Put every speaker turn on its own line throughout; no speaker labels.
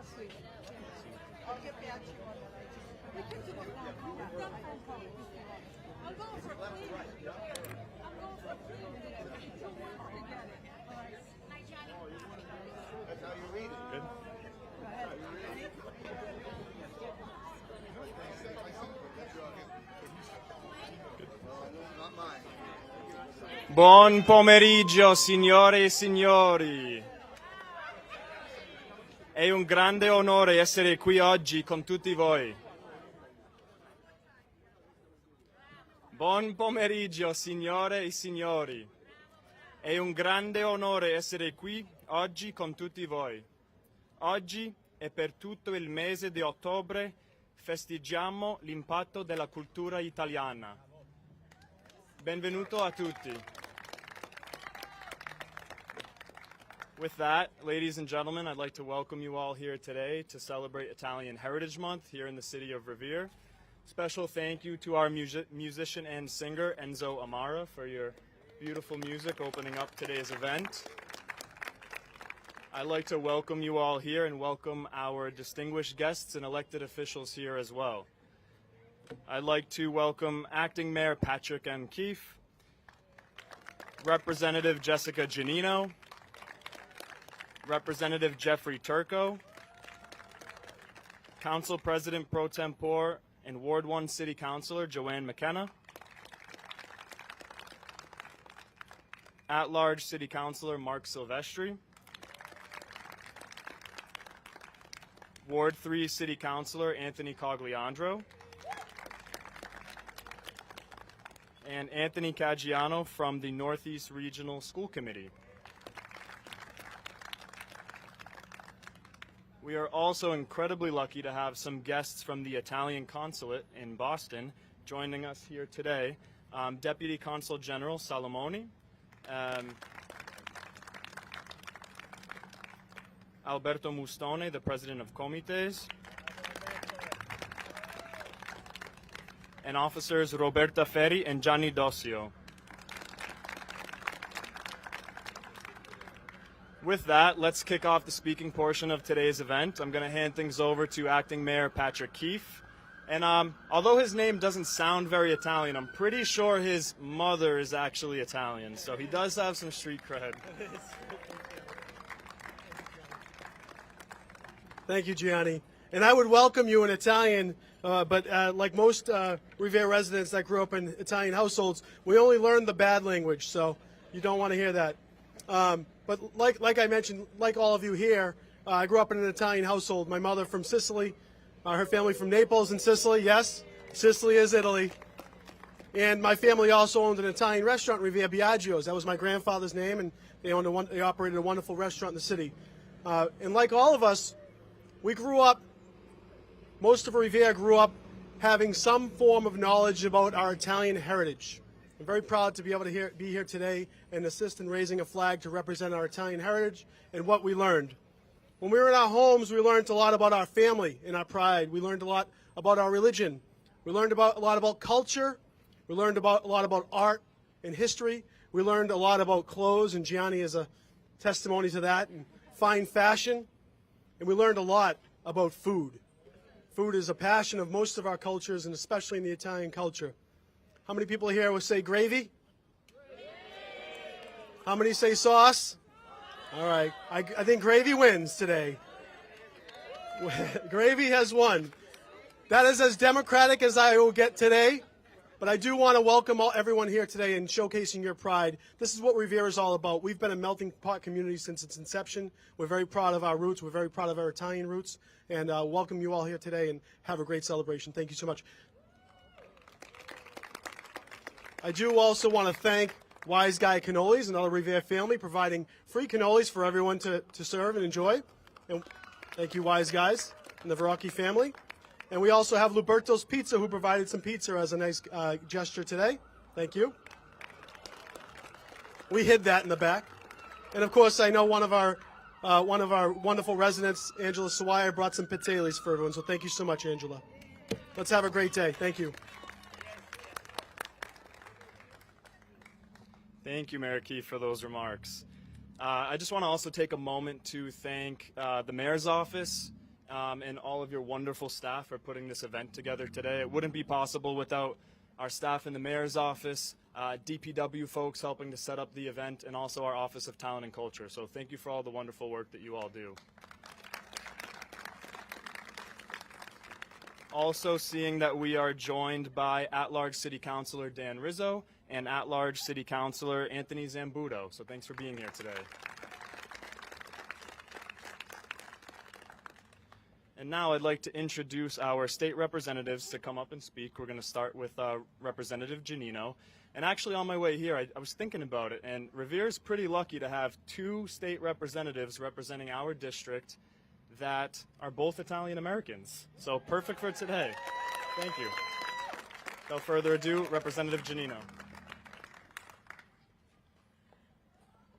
I'll get back to you on that. We can do it now. We've done phone calls. I'm going for a clean. I'm going for a clean. It's a work to get it. All right.
That's how you read it. Good.
Go ahead.
Not mine.
Buon pomeriggio, signore e signori. È un grande onore essere qui oggi con tutti voi. Buon pomeriggio, signore e signori. È un grande onore essere qui oggi con tutti voi. Oggi e per tutto il mese di ottobre festeggiamo l'impatto della cultura italiana. Benvenuto a tutti. With that, ladies and gentlemen, I'd like to welcome you all here today to celebrate Italian Heritage Month here in the city of Revere. Special thank you to our musician and singer, Enzo Amara, for your beautiful music opening up today's event. I'd like to welcome you all here and welcome our distinguished guests and elected officials here as well. I'd like to welcome Acting Mayor Patrick M. Keefe, Representative Jessica Giannino, Representative Jeffrey Turco, Council President Pro Tempore and Ward 1 City Councilor Joanne McKenna, At-Large City Councilor Mark Silvestri, Ward 3 City Councilor Anthony Cogliandro, and Anthony Caggiano from the Northeast Regional School Committee. We are also incredibly lucky to have some guests from the Italian Consulate in Boston joining us here today. Deputy Consul General Salomoni, Alberto Mustone, the President of Comites, and officers Roberta Ferri and Gianni Dossio. With that, let's kick off the speaking portion of today's event. I'm going to hand things over to Acting Mayor Patrick Keefe. And although his name doesn't sound very Italian, I'm pretty sure his mother is actually Italian, so he does have some street cred.
Thank you, Gianni. And I would welcome you in Italian, but like most Revere residents that grew up in Italian households, we only learned the bad language, so you don't want to hear that. But like I mentioned, like all of you here, I grew up in an Italian household. My mother from Sicily, her family from Naples in Sicily. Yes, Sicily is Italy. And my family also owned an Italian restaurant, Revere Biagio's. That was my grandfather's name, and they operated a wonderful restaurant in the city. And like all of us, we grew up, most of Revere grew up having some form of knowledge about our Italian heritage. I'm very proud to be able to be here today and assist in raising a flag to represent our Italian heritage and what we learned. When we were in our homes, we learned a lot about our family and our pride. We learned a lot about our religion. We learned a lot about culture. We learned a lot about art and history. We learned a lot about clothes, and Gianni is a testimony to that, and fine fashion. And we learned a lot about food. Food is a passion of most of our cultures, and especially in the Italian culture. How many people here will say gravy? How many say sauce? All right. I think gravy wins today. Gravy has won. That is as democratic as I will get today. But I do want to welcome everyone here today and showcasing your pride. This is what Revere is all about. We've been a melting pot community since its inception. We're very proud of our roots. We're very proud of our Italian roots. And welcome you all here today and have a great celebration. Thank you so much. I do also want to thank Wise Guy Cannolis, another Revere family, providing free cannolis for everyone to serve and enjoy. And thank you, Wise Guys, and the Verrocchi family. And we also have Luberto's Pizza, who provided some pizza as a nice gesture today. Thank you. We hid that in the back. And of course, I know one of our wonderful residents, Angela Sawyer, brought some pizzelis for everyone. So thank you so much, Angela. Let's have a great day. Thank you.
Thank you, Mayor Keefe, for those remarks. I just want to also take a moment to thank the Mayor's Office and all of your wonderful staff for putting this event together today. It wouldn't be possible without our staff in the mayor's office, DPW folks helping to set up the event, and also our Office of Talent and Culture. So thank you for all the wonderful work that you all do. Also seeing that we are joined by at-large City Councilor Dan Rizzo and at-large City Councilor Anthony Zambuto. So thanks for being here today. And now I'd like to introduce our state representatives to come up and speak. We're going to start with Representative Giannino. And actually on my way here, I was thinking about it, and Revere is pretty lucky to have 2 state representatives representing our district that are both Italian Americans. So perfect for today. Thank you. Without further ado, Representative Giannino.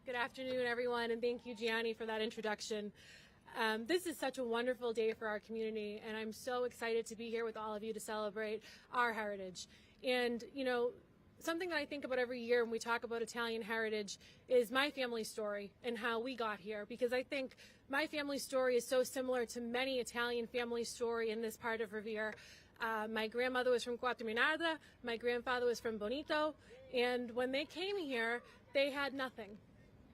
Good afternoon, everyone, and thank you, Gianni, for that introduction. This is such a wonderful day for our community, and I'm so excited to be here with all of you to celebrate our heritage. And, you know, something that I think about every year when we talk about Italian heritage is my family story and how we got here, because I think my family story is so similar to many Italian family story in this part of Revere. My grandmother was from Quattro-Minarda, my grandfather was from Bonito, and when they came here, they had nothing.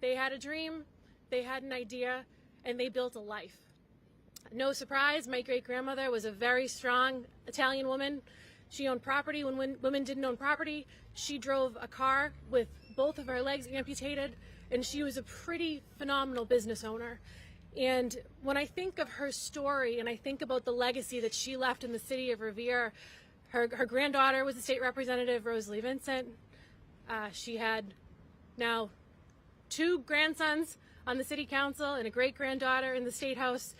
They had a dream, they had an idea, and they built a life. No surprise, my great-grandmother was a very strong Italian woman. She owned property when women didn't own property. She drove a car with both of her legs amputated, and she was a pretty phenomenal business owner. And when I think of her story and I think about the legacy that she left in the city of Revere, her granddaughter was a state representative, Rosalie Vincent. She had now 2 grandsons on the city council and a great-granddaughter in the state house.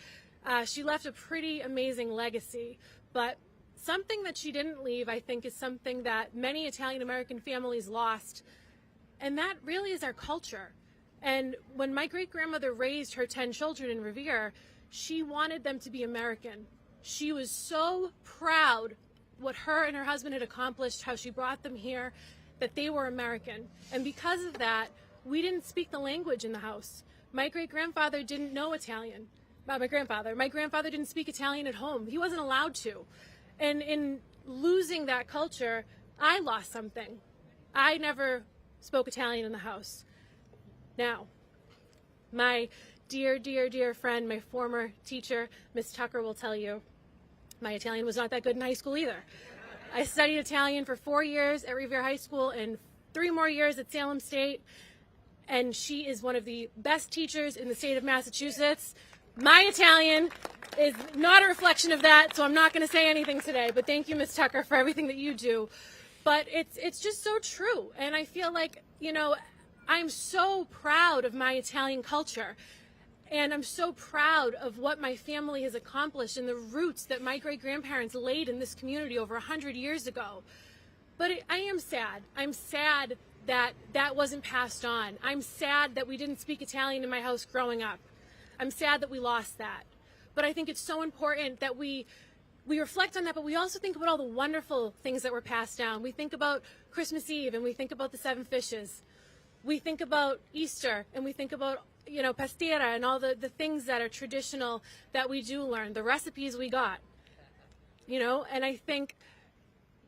She left a pretty amazing legacy, but something that she didn't leave, I think, is something that many Italian-American families lost, and that really is our culture. And when my great-grandmother raised her 10 children in Revere, she wanted them to be American. She was so proud what her and her husband had accomplished, how she brought them here, that they were American. And because of that, we didn't speak the language in the house. My great-grandfather didn't know Italian. My grandfather didn't speak Italian at home. He wasn't allowed to. And in losing that culture, I lost something. I never spoke Italian in the house. Now, my dear, dear, dear friend, my former teacher, Miss Tucker, will tell you my Italian was not that good in high school either. I studied Italian for 4 years at Revere High School and 3 more years at Salem State, and she is one of the best teachers in the state of Massachusetts. My Italian is not a reflection of that, so I'm not going to say anything today, but thank you, Miss Tucker, for everything that you do. But it's just so true, and I feel like, you know, I'm so proud of my Italian culture, and I'm so proud of what my family has accomplished and the roots that my great-grandparents laid in this community over 100 years ago. But I am sad. I'm sad that that wasn't passed on. I'm sad that we didn't speak Italian in my house growing up. I'm sad that we lost that. But I think it's so important that we reflect on that, but we also think about all the wonderful things that were passed down. We think about Christmas Eve, and we think about the 7 fishes. We think about Easter, and we think about, you know, pastiera and all the things that are traditional that we do learn, the recipes we got, you know. And I think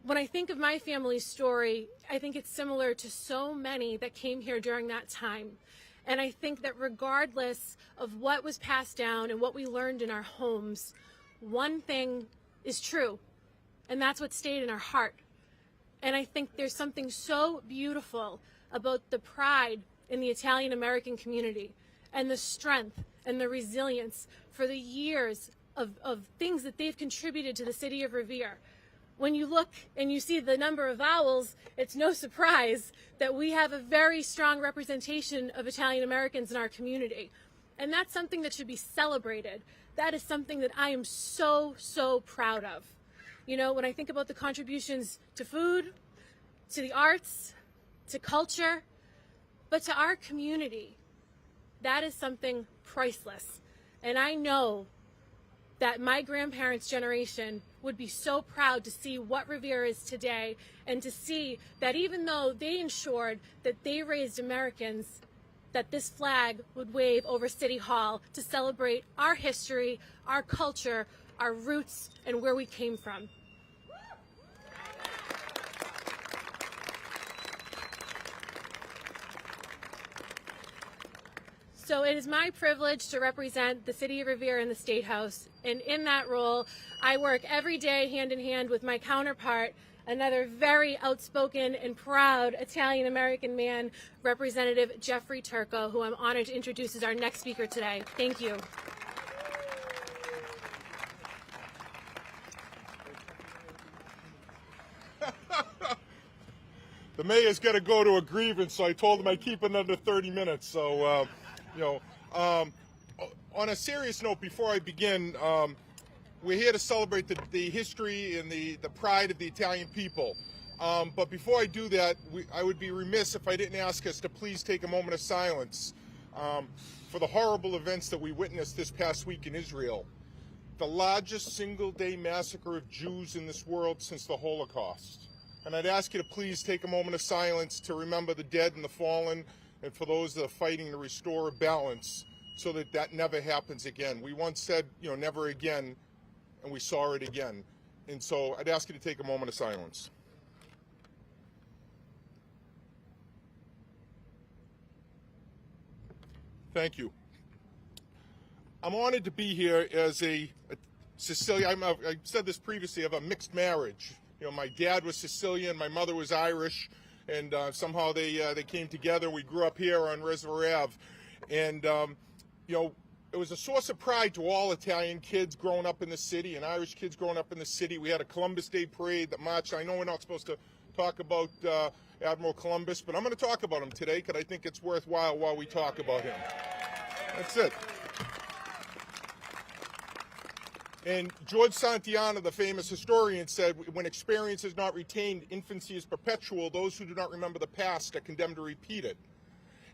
when I think of my family's story, I think it's similar to so many that came here during that time. And I think that regardless of what was passed down and what we learned in our homes, one thing is true, and that's what stayed in our heart. And I think there's something so beautiful about the pride in the Italian American community and the strength and the resilience for the years of things that they've contributed to the city of Revere. When you look and you see the number of vowels, it's no surprise that we have a very strong representation of Italian Americans in our community. And that's something that should be celebrated. That is something that I am so, so proud of. You know, when I think about the contributions to food, to the arts, to culture, but to our community, that is something priceless. And I know that my grandparents' generation would be so proud to see what Revere is today, and to see that even though they ensured that they raised Americans, that this flag would wave over City Hall to celebrate our history, our culture, our roots, and where we came from. So it is my privilege to represent the City of Revere in the State House, and in that role, I work every day hand in hand with my counterpart, another very outspoken and proud Italian-American man, Representative Jeffrey Turco, who I'm honored to introduce as our next speaker today. Thank you.
The mayor's got to go to a grievance, so I told him I'd keep it under 30 minutes. So, on a serious note, before I begin, we're here to celebrate the history and the pride of the Italian people. But before I do that, I would be remiss if I didn't ask us to please take a moment of silence for the horrible events that we witnessed this past week in Israel. The largest single-day massacre of Jews in this world since the Holocaust. And I'd ask you to please take a moment of silence to remember the dead and the fallen, and for those that are fighting to restore a balance so that that never happens again. We once said, never again, and we saw it again. And so I'd ask you to take a moment of silence. Thank you. I'm honored to be here as a Sicilian. I said this previously, I have a mixed marriage. My dad was Sicilian, my mother was Irish, and somehow they came together. We grew up here on Reservoir Ave. And, it was a source of pride to all Italian kids growing up in the city and Irish kids growing up in the city. We had a Columbus Day parade that marched. I know we're not supposed to talk about Admiral Columbus, but I'm going to talk about him today because I think it's worthwhile while we talk about him. That's it. And George Santayana, the famous historian, said, when experience is not retained, infancy is perpetual. Those who do not remember the past are condemned to repeat it.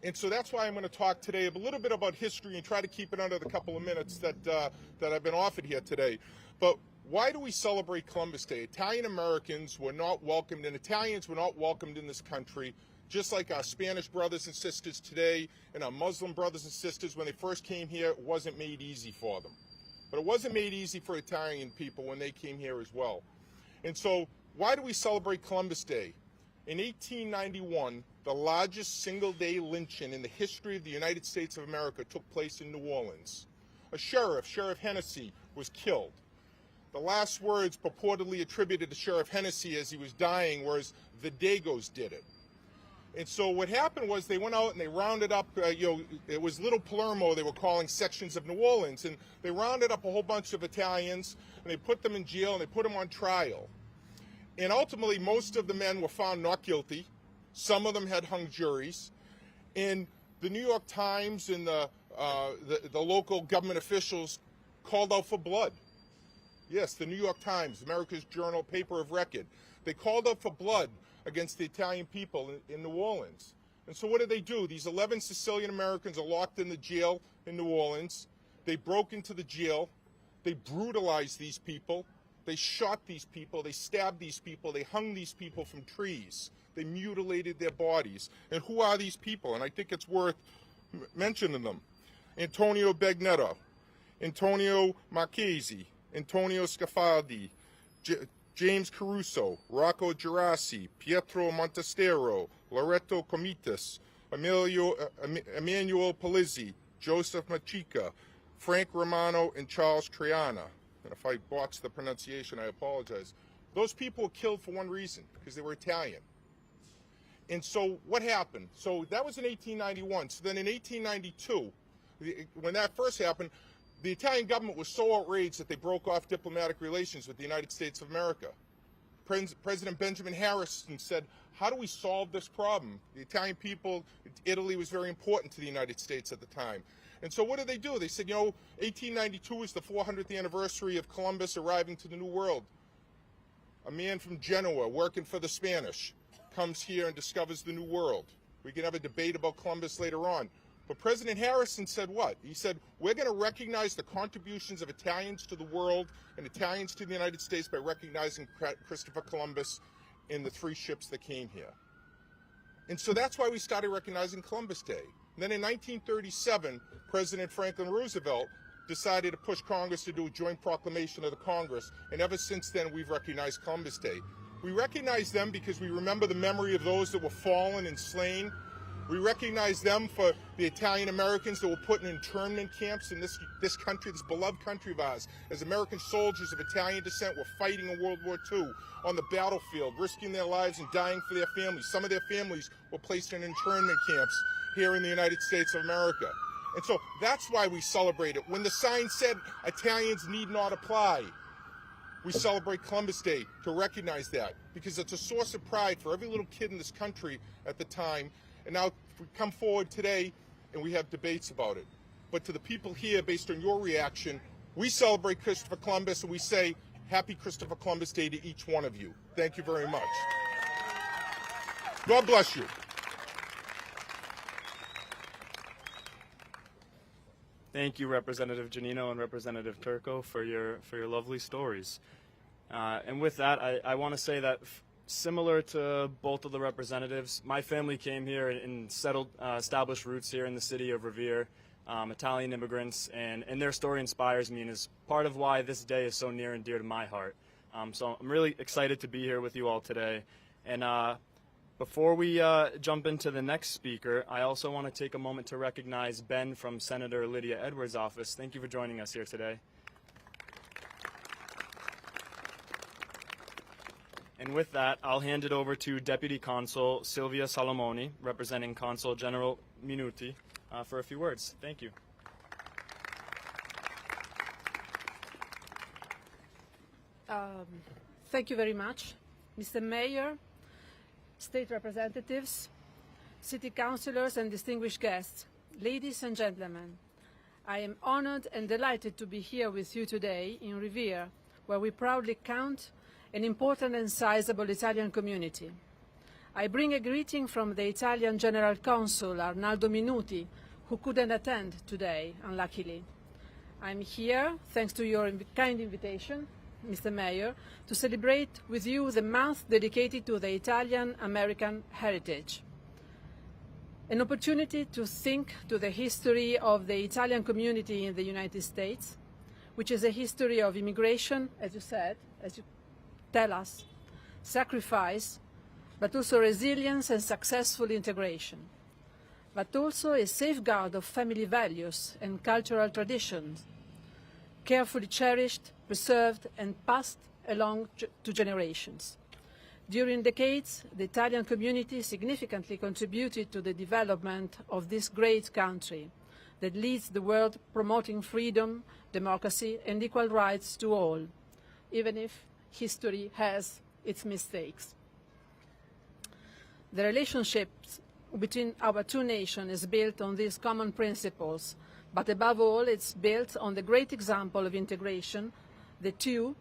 And so that's why I'm going to talk today a little bit about history and try to keep it under the couple of minutes that I've been offered here today. But why do we celebrate Columbus Day? Italian Americans were not welcomed, and Italians were not welcomed in this country, just like our Spanish brothers and sisters today and our Muslim brothers and sisters. When they first came here, it wasn't made easy for them. But it wasn't made easy for Italian people when they came here as well. And so why do we celebrate Columbus Day? In 1891, the largest single-day lynching in the history of the United States of America took place in New Orleans. A sheriff, Sheriff Hennessy, was killed. The last words purportedly attributed to Sheriff Hennessy as he was dying was, "The Dagos did it." And so what happened was they went out and they rounded up, it was Little Palermo, they were calling sections of New Orleans, and they rounded up a whole bunch of Italians, and they put them in jail, and they put them on trial. And ultimately, most of the men were found not guilty. Some of them had hung juries. And the New York Times and the local government officials called out for blood. Yes, the New York Times, America's journal, paper of record. They called out for blood against the Italian people in New Orleans. And so what did they do? These 11 Sicilian Americans are locked in the jail in New Orleans. They broke into the jail. They brutalized these people. They shot these people. They stabbed these people. They hung these people from trees. They mutilated their bodies. And who are these people? And I think it's worth mentioning them. Antonio Bagnetto, Antonio Marchesi, Antonio Scafaldi, James Caruso, Rocco Gerasi, Pietro Montestero, Loreto Comitas, Emmanuel Palizzi, Joseph Machica, Frank Romano, and Charles Triana. And if I botched the pronunciation, I apologize. Those people were killed for one reason, because they were Italian. And so what happened? So that was in 1891. So then in 1892, when that first happened, the Italian government was so outraged that they broke off diplomatic relations with the United States of America. President Benjamin Harrison said, how do we solve this problem? The Italian people, Italy was very important to the United States at the time. And so what did they do? They said, 1892 is the 400th anniversary of Columbus arriving to the New World. A man from Genoa working for the Spanish comes here and discovers the New World. We can have a debate about Columbus later on. But President Harrison said what? He said, we're going to recognize the contributions of Italians to the world and Italians to the United States by recognizing Christopher Columbus and the 3 ships that came here. And so that's why we started recognizing Columbus Day. And then in 1937, President Franklin Roosevelt decided to push Congress to do a joint proclamation of the Congress, and ever since then we've recognized Columbus Day. We recognize them because we remember the memory of those that were fallen and slain. We recognize them for the Italian Americans that were put in internment camps in this country, this beloved country of ours, as American soldiers of Italian descent were fighting in World War II on the battlefield, risking their lives and dying for their families. Some of their families were placed in internment camps here in the United States of America. And so that's why we celebrate it. When the sign said Italians need not apply, we celebrate Columbus Day to recognize that, because it's a source of pride for every little kid in this country at the time. And now we come forward today and we have debates about it. But to the people here, based on your reaction, we celebrate Christopher Columbus and we say, Happy Christopher Columbus Day to each one of you. Thank you very much. God bless you.
Thank you, Representative Giannino and Representative Turco, for your lovely stories. And with that, I want to say that similar to both of the representatives, my family came here and settled, established roots here in the city of Revere, Italian immigrants, and their story inspires me and is part of why this day is so near and dear to my heart. So I'm really excited to be here with you all today. And before we jump into the next speaker, I also want to take a moment to recognize Ben from Senator Lydia Edwards' office. Thank you for joining us here today. And with that, I'll hand it over to Deputy Consul Silvia Salomoni, representing Consul General Minuti, for a few words. Thank you.
Thank you very much, Mr. Mayor, state representatives, city councilors, and distinguished guests, ladies and gentlemen. I am honored and delighted to be here with you today in Revere, where we proudly count an important and sizable Italian community. I bring a greeting from the Italian General Consul, Arnaldo Minuti, who couldn't attend today, unluckily. I'm here, thanks to your kind invitation, Mr. Mayor, to celebrate with you the month dedicated to the Italian-American heritage. An opportunity to think to the history of the Italian community in the United States, which is a history of immigration, as you said, as you tell us, sacrifice, but also resilience and successful integration, but also a safeguard of family values and cultural traditions, carefully cherished, preserved, and passed along to generations. During decades, the Italian community significantly contributed to the development of this great country that leads the world promoting freedom, democracy, and equal rights to all, even if history has its mistakes. The relationship between our two nations is built on these common principles, but above all, it's built on the great example of integration the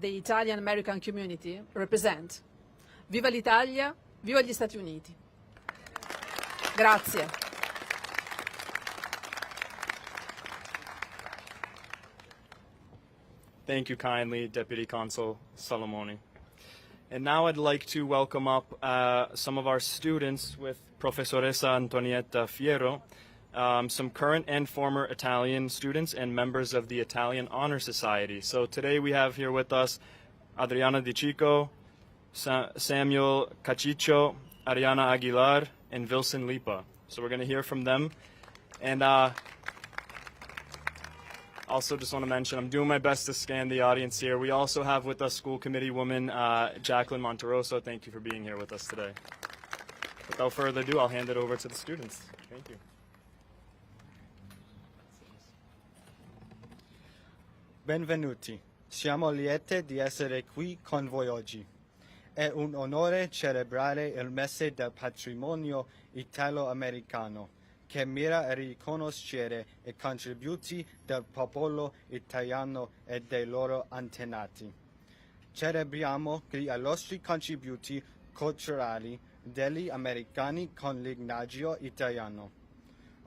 Italian-American community, represent. Viva l'Italia, viva gli Stati Uniti. Grazie.
Thank you kindly, Deputy Consul Salomoni. And now I'd like to welcome up some of our students with Professoressa Antonietta Fierro, some current and former Italian students and members of the Italian Honor Society. So today we have here with us Adriana Di Chico, Samuel Caciccio, Ariana Aguilar, and Vilson Lipa. So we're going to hear from them. And also just want to mention, I'm doing my best to scan the audience here. We also have with us school committee woman Jacqueline Monterosso. Thank you for being here with us today. Without further ado, I'll hand it over to the students. Thank you.
Benvenuti, siamo lieti di essere qui con voi oggi. È un onore celebrare il mese del patrimonio italo-americano, che mira a riconoscere i contributi del popolo italiano e dei loro antenati. Celebriamo gli illustri contributi culturali degli americani con lignaggio italiano.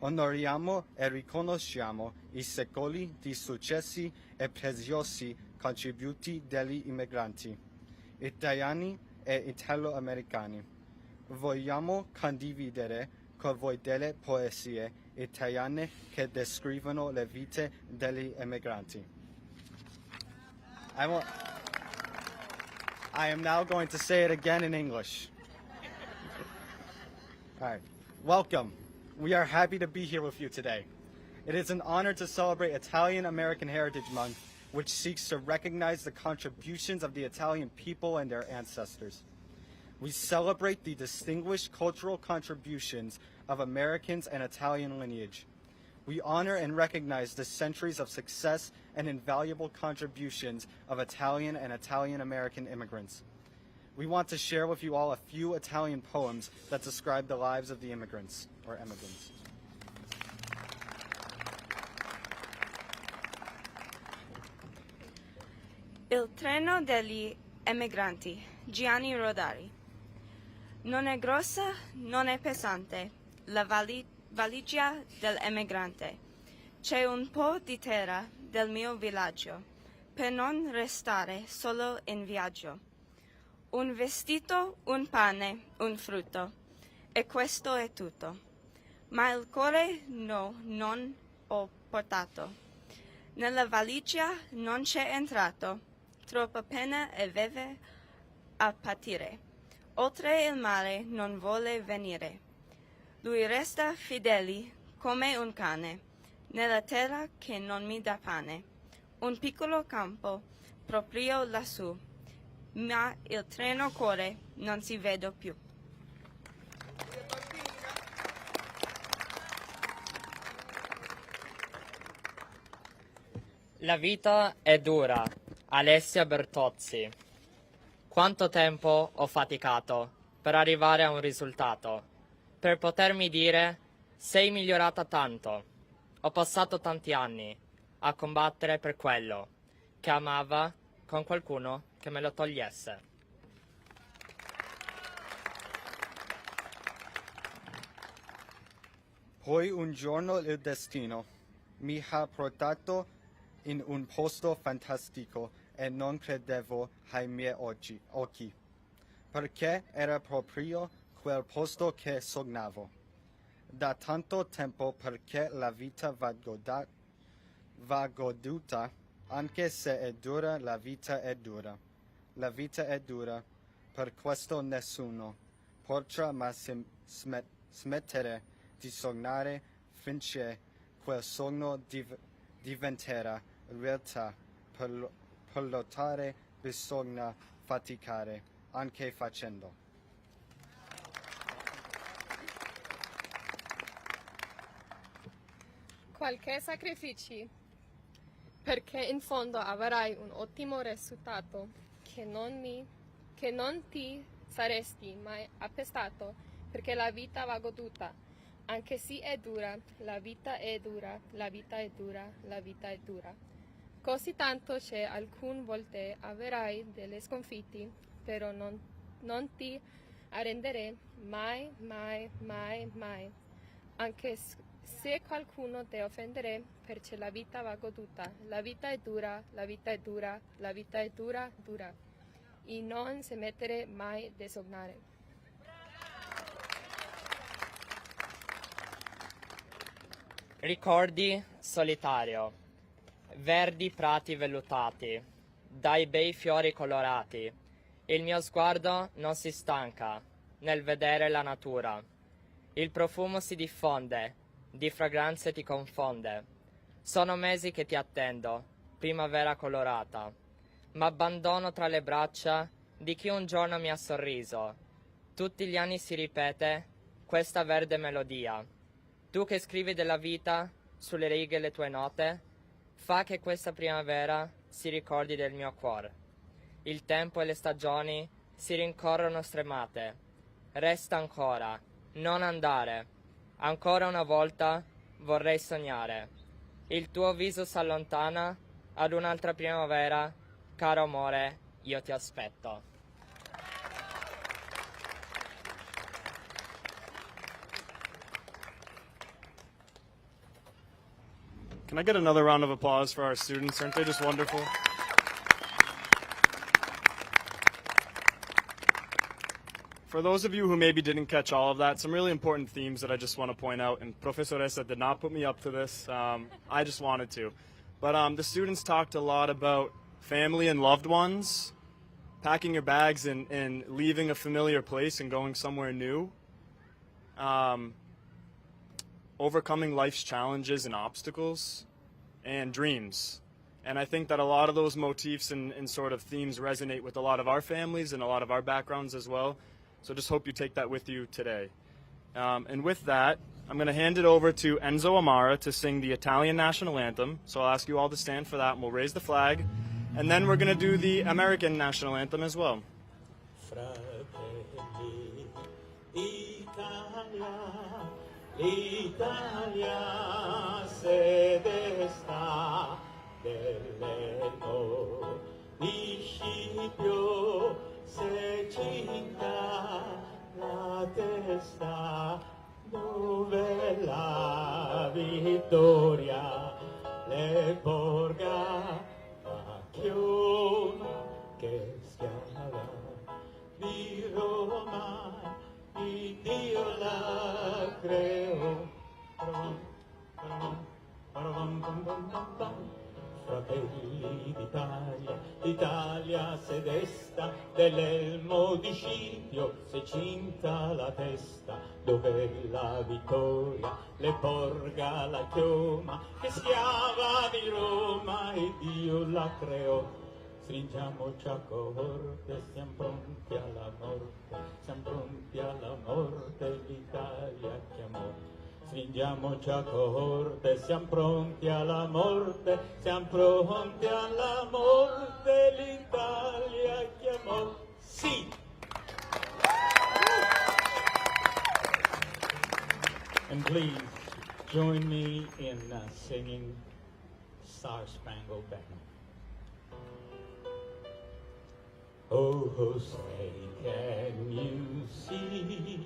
Onoriamo e riconosciamo i secoli di successi e preziosi contributi degli immigranti, italiani e italo-americani. vogliamo condividere con voi delle poesie italiane che descrivono le vite degli emigranti. I am now going to say it again in English. All right. Welcome. We are happy to be here with you today. It is an honor to celebrate Italian American Heritage Month, which seeks to recognize the contributions of the Italian people and their ancestors. We celebrate the distinguished cultural contributions of Americans and Italian lineage. We honor and recognize the centuries of success and invaluable contributions of Italian and Italian American immigrants. We want to share with you all a few Italian poems that describe the lives of the immigrants, or emigrants.
Il treno degli emigranti, Gianni Rodari. Non è grossa, non è pesante, la valigia dell'emigrante. C'è un po' di terra del mio villaggio, per non restare solo in viaggio. Un vestito, un pane, un frutto, e questo è tutto. Ma il cuore no, non ho portato. Nella valigia non c'è entrato, troppa pena aveva a patire. Oltre il mare non vuole venire. Lui resta fedele come un cane, nella terra che non mi dà pane. Un piccolo campo, proprio lassù, ma il treno corre, non si vede più.
La vita è dura. Alessia Bertozzi. Quanto tempo ho faticato per arrivare a un risultato, per potermi dire sei migliorata tanto. Ho passato tanti anni a combattere per quello che amava con qualcuno che me lo togliesse.
Poi un giorno il destino mi ha portato in un posto fantastico e non credevo ai miei occhi, perché era proprio quel posto che sognavo. Da tanto tempo perché la vita va goduta, anche se è dura, la vita è dura. La vita è dura, per questo nessuno potrà mai smettere di sognare finché quel sogno diventerà realtà. Per lottare bisogna faticare, anche facendo.
Qualche sacrificio, perché in fondo avrai un ottimo risultato, che non ti saresti mai appestato, perché la vita va goduta, anche se è dura, la vita è dura, la vita è dura, la vita è dura. Così tanto che alcune volte avrai delle sconfitte, però non ti arrendere mai, mai, mai, mai. Anche se qualcuno ti offenderà, perché la vita va goduta. La vita è dura, la vita è dura, la vita è dura, dura. E non smettere mai di sognare.
Ricordi solitario. Verdi prati vellutati, dai bei fiori colorati. Il mio sguardo non si stanca nel vedere la natura. Il profumo si diffonde, di fragranze ti confonde. Sono mesi che ti attendo, primavera colorata. M'abbandono tra le braccia di chi un giorno mi ha sorriso. Tutti gli anni si ripete questa verde melodia. Tu che scrivi della vita sulle righe le tue note, fa che questa primavera si ricordi del mio cuore. Il tempo e le stagioni si rincorrono stremate. Resta ancora, non andare. Ancora una volta vorrei sognare. Il tuo viso s'allontana ad un'altra primavera. Caro amore, io ti aspetto.
Can I get another round of applause for our students? Aren't they just wonderful? for those of you who maybe didn't catch all of that, some really important themes that I just want to point out, and Professoressa did not put me up to this. I just wanted to. But the students talked a lot about family and loved ones, packing your bags and leaving a familiar place and going somewhere new, overcoming life's challenges and obstacles, and dreams. And I think that a lot of those motifs and sort of themes resonate with a lot of our families and a lot of our backgrounds as well. So just hope you take that with you today. And with that, I'm going to hand it over to Enzo Amara to sing the Italian national anthem. So I'll ask you all to stand for that, and we'll raise the flag. And then we're going to do the American national anthem as well.
Fratelli, Italia, l'Italia sede sta dell'eno discipio se cinta la testa dove la vittoria le porga la chioma che schiava di Roma di Dio la creò. Fratelli d'Italia, l'Italia se desta dell'elmo di Scipio, se cinta la testa, dove la vittoria le porga la chioma, che schiava di Roma e Dio la creò. Stringiamoci a cohorte, siamo pronti alla morte, siamo pronti alla morte, l'Italia chiamò. Stringiamoci a cohorte, siamo pronti alla morte, siamo pronti alla morte, l'Italia chiamò. Sì! And please join me in singing Star Spangled Banner. Oh, say, can you see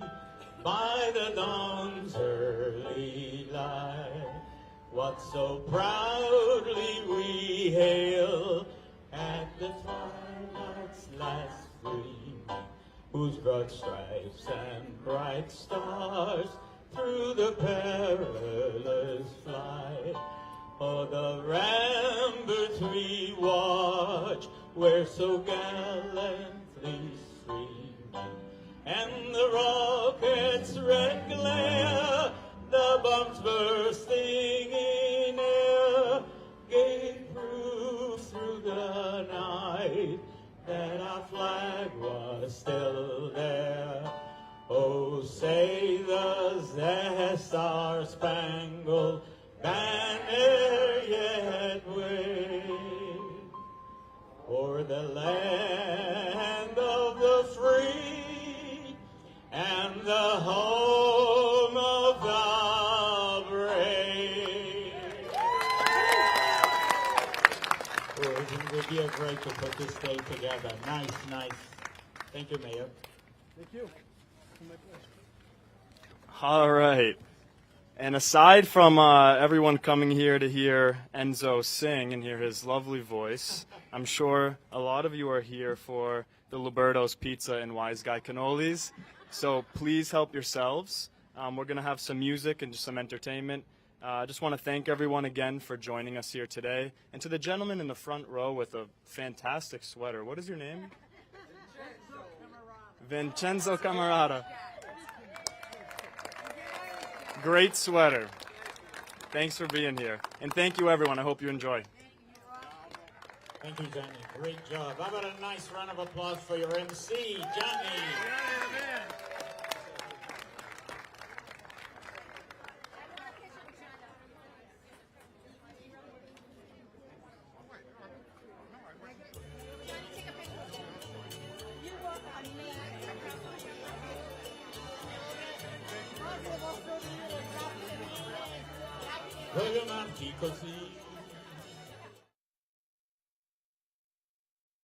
by the dawn's early light what so proudly we hail at the twilight's last gleaming, whose broad stripes and bright stars through the perilous flight, oh, the ramparts we watch where so gallantly streaming, and the rockets' red glare, the bombs bursting in air, gave proof through the night that our flag was still there. Oh, say does the Star-Spangled Banner yet wave o'er the land of the free and the home of the brave? Oh, isn't it dear great to put this day together? Nice, nice. Thank you, Mayor.
Thank you.
All right. And aside from everyone coming here to hear Enzo sing and hear his lovely voice, I'm sure a lot of you are here for the Luberto's Pizza and Wise Guy Cannolis. So please help yourselves. We're going to have some music and just some entertainment. I just want to thank everyone again for joining us here today. And to the gentleman in the front row with a fantastic sweater. What is your name? Vincenzo Camarata. Great sweater. Thanks for being here. And thank you, everyone. I hope you enjoy.
Thank you, Johnny. Great job. How about a nice round of applause for your MC, Johnny? Voglio amarti così,